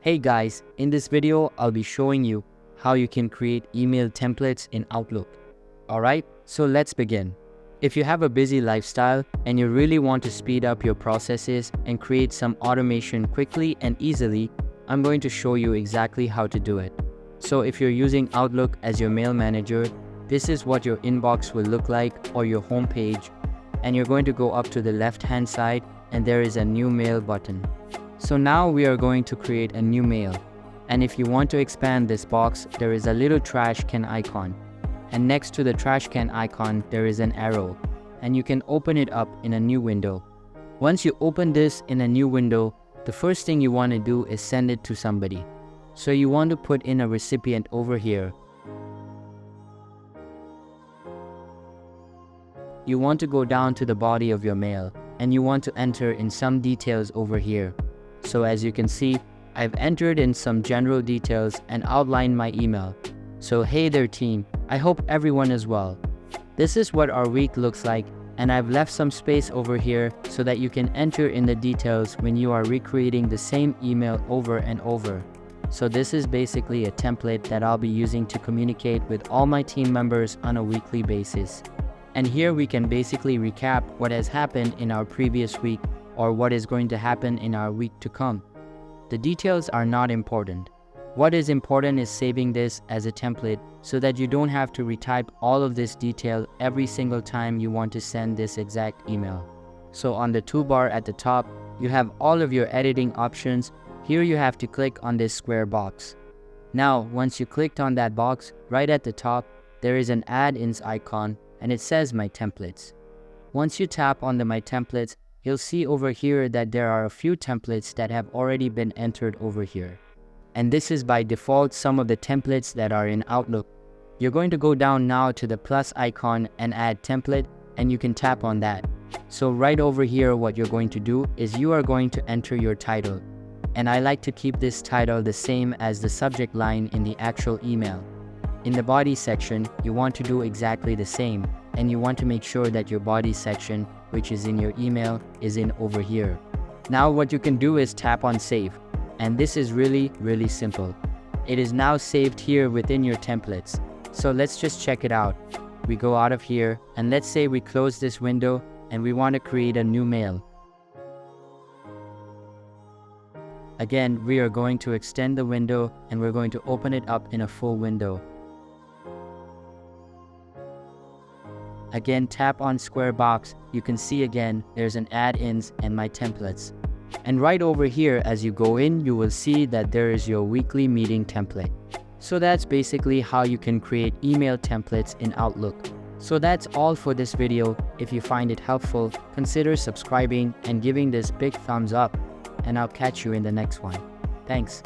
Hey guys, in this video, I'll be showing you how you can create email templates in Outlook. Alright, so let's begin. If you have a busy lifestyle and you really want to speed up your processes and create some automation quickly and easily, I'm going to show you exactly how to do it. So if you're using Outlook as your mail manager, this is what your inbox will look like or your home page, and you're going to go up to the left-hand side and there is a new mail button. So now we are going to create a new mail, and if you want to expand this box, there is a little trash can icon, and next to the trash can icon there is an arrow, and you can open it up in a new window. Once you open this in a new window, the first thing you want to do is send it to somebody. So you want to put in a recipient over here. You want to go down to the body of your mail and you want to enter in some details over here. So as you can see, I've entered in some general details and outlined my email. So hey there team, I hope everyone is well. This is what our week looks like, and I've left some space over here so that you can enter in the details when you are recreating the same email over and over. So this is basically a template that I'll be using to communicate with all my team members on a weekly basis. And here we can basically recap what has happened in our previous week or what is going to happen in our week to come. The details are not important. What is important is saving this as a template so that you don't have to retype all of this detail every single time you want to send this exact email. So on the toolbar at the top, you have all of your editing options. Here you have to click on this square box. Now, once you clicked on that box, right at the top, there is an add-ins icon and it says My Templates. Once you tap on the My Templates, you'll see over here that there are a few templates that have already been entered over here. And this is by default some of the templates that are in Outlook. You're going to go down now to the plus icon and add template, and you can tap on that. So right over here, what you're going to do is you are going to enter your title. And I like to keep this title the same as the subject line in the actual email. In the body section, you want to do exactly the same, and you want to make sure that your body section, which is in your email, is in over here. Now what you can do is tap on save, and this is really simple. It is now saved here within your templates. So let's just check it out. We go out of here, and let's say we close this window and we want to create a new mail. Again, we are going to extend the window and we're going to open it up in a full window. Again, tap on square box. You can see again, there's an add-ins and My Templates. And right over here, as you go in, you will see that there is your weekly meeting template. So that's basically how you can create email templates in Outlook. So that's all for this video. If you find it helpful, consider subscribing and giving this big thumbs up. And I'll catch you in the next one. Thanks.